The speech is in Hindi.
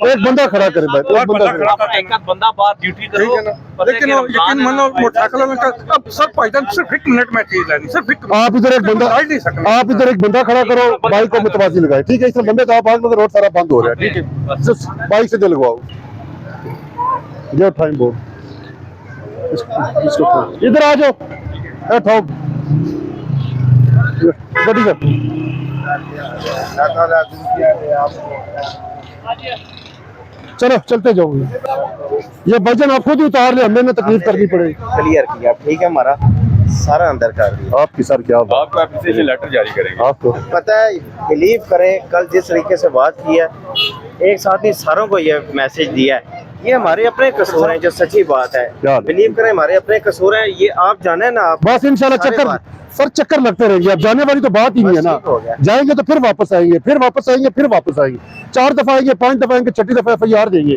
एक बंदा खड़ा करे भाई, एक बंदा खड़ा। एक बंदा बाहर ड्यूटी करो, लेकिन यकीन मानो मोटरसाइकिल में सर भाईजान सिर्फ 1 मिनट में चीज लेनी, सिर्फ आप इधर एक बंदा, आप इधर एक बंदा खड़ा करो, बाइक को मुतवाजी लगाए, ठीक है। इसमें बंदे तो आप आगे रोड सारा बंद हो रहा है, ठीक है। सिर्फ बाइक से दे लगवाओ, जो टाइम बोर्ड इसको इधर आ जाओ, ठोक गड्डी कर। चलो चलते जाओ, ये वजन आप खुद ही उतार ले, हमें तकलीफ करनी पड़ेगी। क्लियर किया, ठीक है, हमारा सारा अंदर कर दिया। आपकी सर क्या बात? आपको एप्लीकेशन लेटर जारी करेंगे। आपको पता है, बिलीव करें, कल जिस तरीके से बात की है, एक साथ ही सारों को ये मैसेज दिया है, ये हमारे अपने कसूर हैं, जो सच्ची बात है। बिलीव करें, हमारे अपने कसूर हैं, ये आप जाने ना। आप बस इंशाल्लाह चक्कर सर चक्कर लगते रहेंगे, अब जाने वाली तो बात ही नहीं है ना। जाएंगे तो फिर वापस आएंगे, फिर वापस आएंगे, फिर वापस आएंगे, 4 दफा आएंगे, 5 दफा आएंगे, 6ठी दफा FIR देंगे।